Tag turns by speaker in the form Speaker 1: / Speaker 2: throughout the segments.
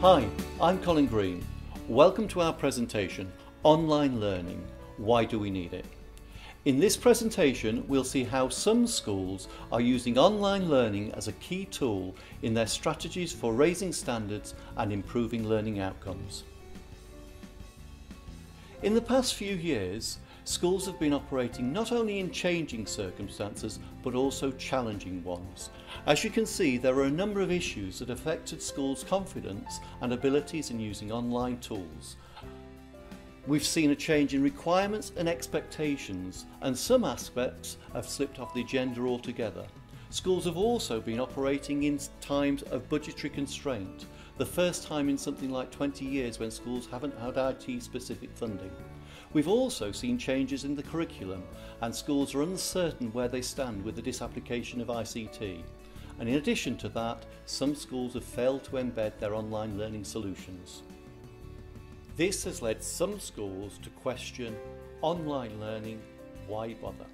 Speaker 1: Hi, I'm Colin Green. Welcome to our presentation, Online Learning, Why Do We Need It? In this presentation, we'll see how some schools are using online learning as a key tool in their strategies for raising standards and improving learning outcomes. In the past few years, schools have been operating not only in changing circumstances, but also challenging ones. As you can see, there are a number of issues that affected schools' confidence and abilities in using online tools. We've seen a change in requirements and expectations, and some aspects have slipped off the agenda altogether. Schools have also been operating in times of budgetary constraint, the first time in something like 20 years when schools haven't had IT-specific funding. We've also seen changes in the curriculum, and schools are uncertain where they stand with the disapplication of ICT. And in addition to that, some schools have failed to embed their online learning solutions. This has led some schools to question online learning, why bother?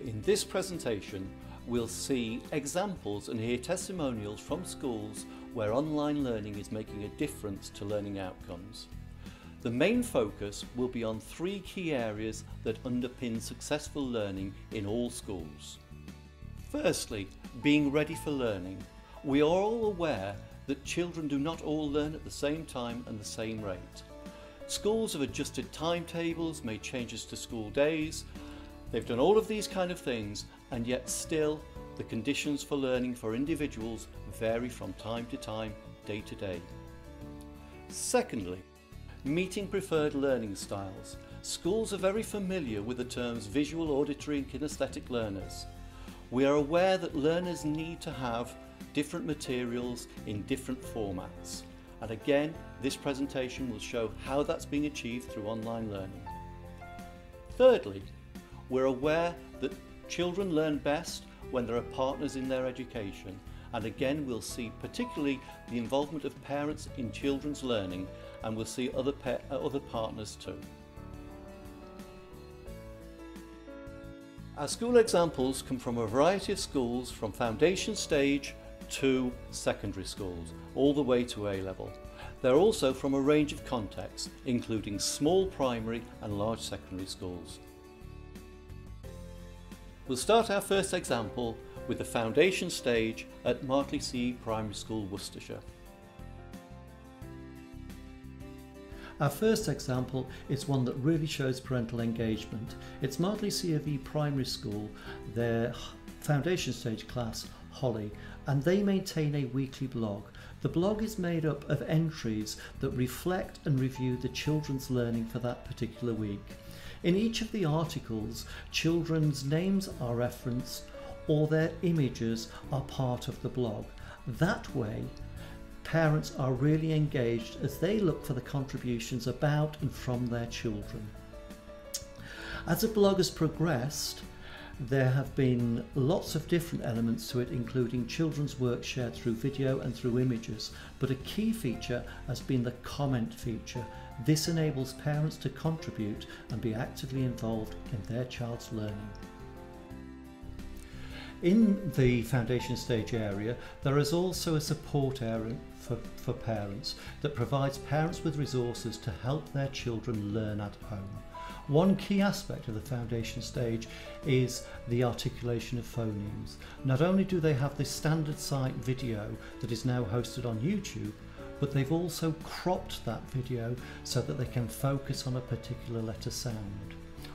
Speaker 1: In this presentation, we'll see examples and hear testimonials from schools where online learning is making a difference to learning outcomes. The main focus will be on three key areas that underpin successful learning in all schools. Firstly, being ready for learning. We are all aware that children do not all learn at the same time and the same rate. Schools have adjusted timetables, made changes to school days. They've done all of these kind of things, and yet still the conditions for learning for individuals vary from time to time, day to day. Secondly, meeting preferred learning styles. Schools are very familiar with the terms visual, auditory and kinesthetic learners. We are aware that learners need to have different materials in different formats. And again, this presentation will show how that's being achieved through online learning. Thirdly, we're aware that children learn best when there are partners in their education, and again we'll see particularly the involvement of parents in children's learning, and we'll see other partners too. Our school examples come from a variety of schools, from foundation stage to secondary schools, all the way to A-level. They're also from a range of contexts, including small primary and large secondary schools. We'll start our first example with the foundation stage at Martley CE Primary School, Worcestershire.
Speaker 2: Our first example is one that really shows parental engagement. It's Martley CE Primary School, their foundation stage class, Holly, and they maintain a weekly blog. The blog is made up of entries that reflect and review the children's learning for that particular week. In each of the articles, children's names are referenced or their images are part of the blog. That way, parents are really engaged as they look for the contributions about and from their children. As the blog has progressed, there have been lots of different elements to it, including children's work shared through video and through images, but a key feature has been the comment feature. This enables parents to contribute and be actively involved in their child's learning. In the foundation stage area, there is also a support area for parents that provides parents with resources to help their children learn at home. One key aspect of the foundation stage is the articulation of phonemes. Not only do they have this standard site video that is now hosted on YouTube, but they've also cropped that video so that they can focus on a particular letter sound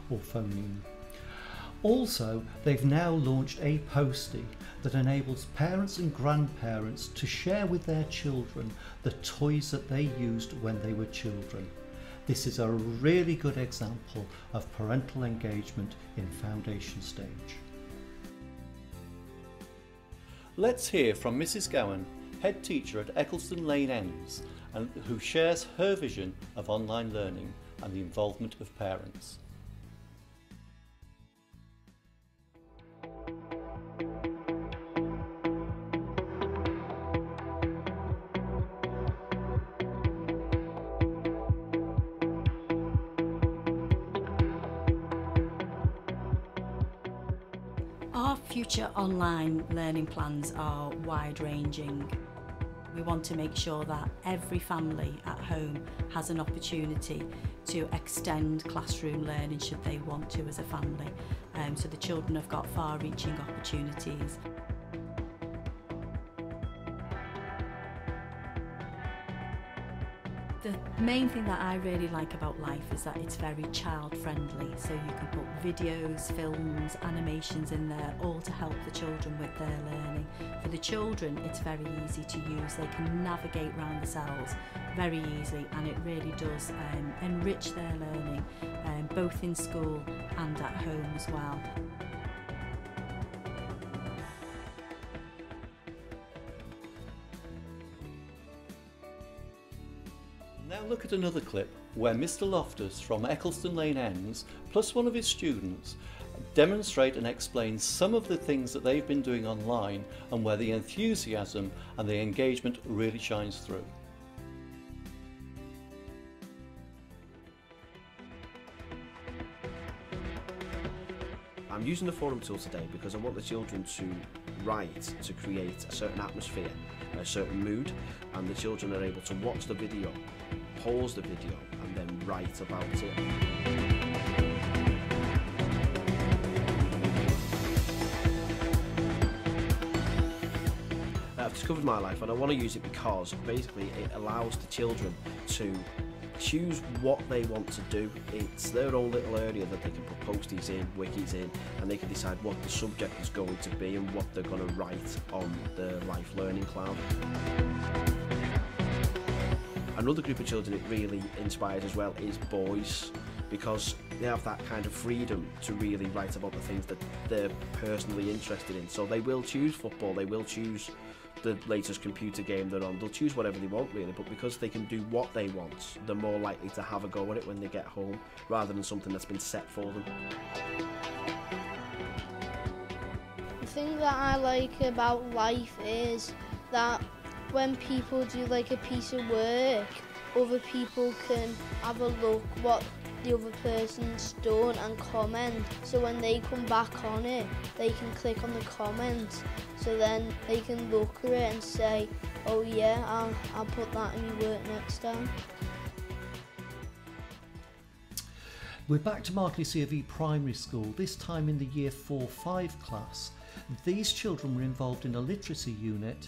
Speaker 2: or phoneme. Also, they've now launched a postie that enables parents and grandparents to share with their children the toys that they used when they were children. This is a really good example of parental engagement in foundation stage.
Speaker 1: Let's hear from Mrs. Gowen, head teacher at Eccleston Lane Ends, and who shares her vision of online learning and the involvement of parents.
Speaker 3: Future online learning plans are wide-ranging. We want to make sure that every family at home has an opportunity to extend classroom learning should they want to as a family. So the children have got far-reaching opportunities. The main thing that I really like about Life is that it's very child-friendly, so you can put videos, films, animations in there, all to help the children with their learning. For the children, it's very easy to use. They can navigate around the cells very easily, and it really does enrich their learning, both in school and at home as well.
Speaker 1: Now look at another clip where Mr. Loftus from Eccleston Lane Ends, plus one of his students, demonstrate and explain some of the things that they've been doing online and where the enthusiasm and the engagement really shines through.
Speaker 4: I'm using the forum tool today because I want the children to write to create a certain atmosphere, a certain mood, and the children are able to watch the video, pause the video, and then write about it. I've discovered My Life and I want to use it because basically it allows the children to choose what they want to do. It's their own little area that they can put posties in, wikis in, and they can decide what the subject is going to be and what they're going to write on the Life Learning Cloud. Another group of children it really inspires as well is boys, because they have that kind of freedom to really write about the things that they're personally interested in. So they will choose football, they will choose the latest computer game they're on, they'll choose whatever they want really, but because they can do what they want, they're more likely to have a go at it when they get home, rather than something that's been set for them.
Speaker 5: The thing that I like about Life is that when people do like a piece of work, other people can have a look what the other person's done and comment, so when they come back on it they can click on the comment, so then they can look at it and say, oh yeah, I'll put that in my work next time.
Speaker 2: We're back to Martley CFE Primary School, this time in the Year 4-5 class. These children were involved in a literacy unit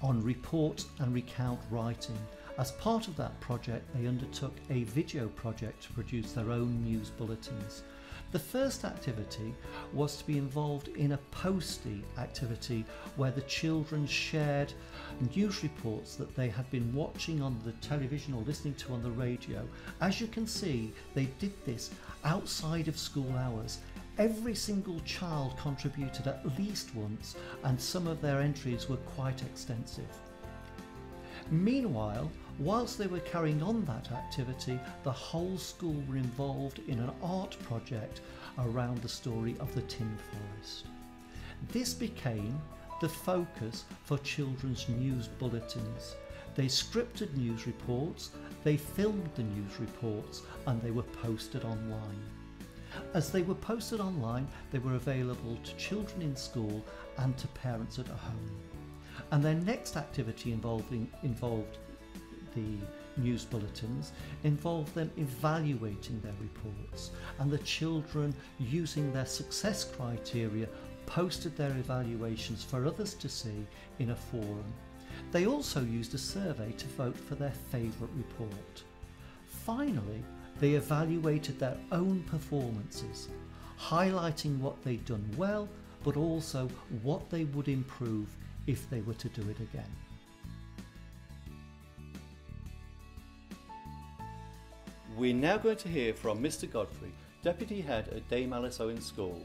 Speaker 2: on report and recount writing. As part of that project, they undertook a video project to produce their own news bulletins. The first activity was to be involved in a postie activity where the children shared news reports that they had been watching on the television or listening to on the radio. As you can see, they did this outside of school hours. Every single child contributed at least once, and some of their entries were quite extensive. Meanwhile, whilst they were carrying on that activity, the whole school were involved in an art project around the story of the Tin Forest. This became the focus for children's news bulletins. They scripted news reports, they filmed the news reports, and they were posted online. As they were posted online, they were available to children in school and to parents at home. And their next activity involved the news bulletins involved them evaluating their reports, and the children, using their success criteria, posted their evaluations for others to see in a forum. They also used a survey to vote for their favourite report. Finally, they evaluated their own performances, highlighting what they'd done well, but also what they would improve if they were to do it again.
Speaker 1: We're now going to hear from Mr. Godfrey, Deputy Head at Dame Alice Owen School.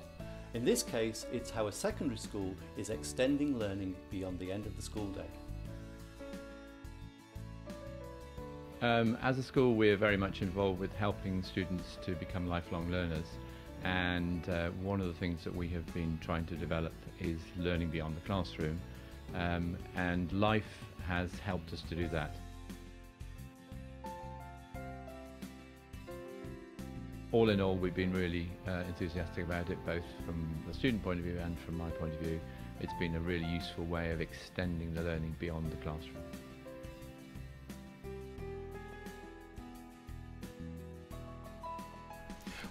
Speaker 1: In this case, it's how a secondary school is extending learning beyond the end of the school day.
Speaker 6: As a school, we're very much involved with helping students to become lifelong learners, and one of the things that we have been trying to develop is learning beyond the classroom, and Life has helped us to do that. all in all, we've been really enthusiastic about it, both from the student point of view and from my point of view. It's been a really useful way of extending the learning beyond the classroom.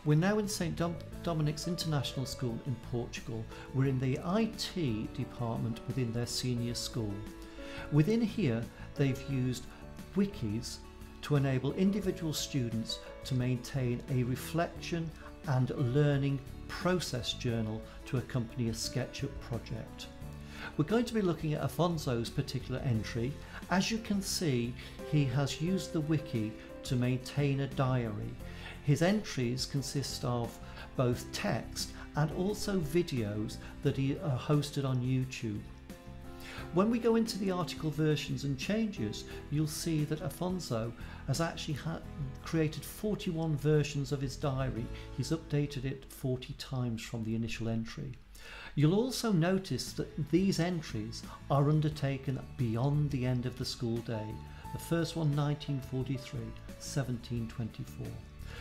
Speaker 2: We're now in St Dominic's International School in Portugal. We're in the IT department within their senior school. Within here, they've used wikis to enable individual students to maintain a reflection and learning process journal to accompany a SketchUp project. We're going to be looking at Afonso's particular entry. As you can see, he has used the wiki to maintain a diary. His entries consist of both text and also videos that are hosted on YouTube. When we go into the article versions and changes, you'll see that Afonso has actually created 41 versions of his diary. He's updated it 40 times from the initial entry. You'll also notice that these entries are undertaken beyond the end of the school day. The first one 1943, 1724.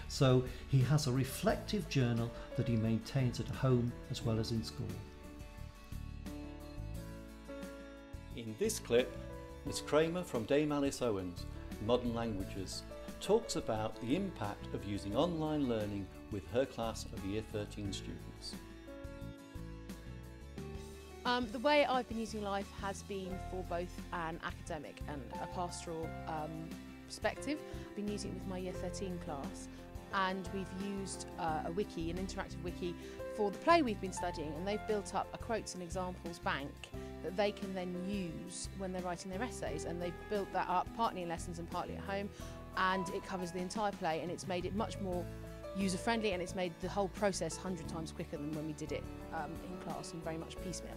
Speaker 2: So he has a reflective journal that he maintains at home as well as in school.
Speaker 1: In this clip, Ms Kramer from Dame Alice Owens, Modern Languages, talks about the impact of using online learning with her class of Year 13 students.
Speaker 7: The way I've been using Life has been for both an academic and a pastoral perspective. I've been using it with my Year 13 class, and we've used a wiki, an interactive wiki, for the play we've been studying, and they've built up a quotes and examples bank that they can then use when they're writing their essays, and they've built that up partly in lessons and partly at home, and it covers the entire play, and it's made it much more user-friendly, and it's made the whole process 100 times quicker than when we did it in class, and very much piecemeal.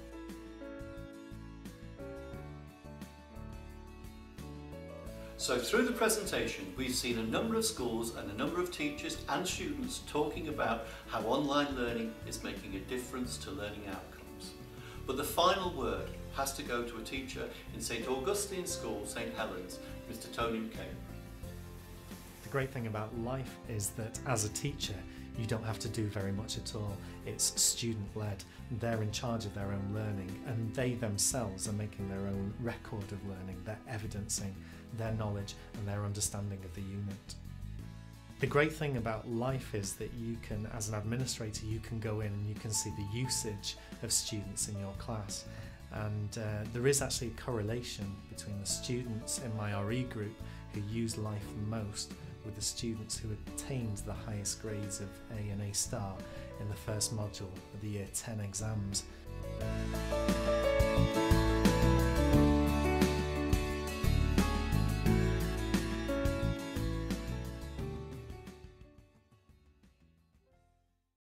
Speaker 1: So through the presentation, we've seen a number of schools and a number of teachers and students talking about how online learning is making a difference to learning outcomes. But the final word has to go to a teacher in St Augustine School, St Helens, Mr Tony McCabe.
Speaker 8: The great thing about Life is that as a teacher, you don't have to do very much at all. It's student-led. They're in charge of their own learning, and they themselves are making their own record of learning. They're evidencing their knowledge and their understanding of the unit. The great thing about Life is that you can, as an administrator, you can go in and you can see the usage of students in your class. And there is actually a correlation between the students in my RE group who use Life the most with the students who attained the highest grades of A and A star in the first module of the Year 10 exams.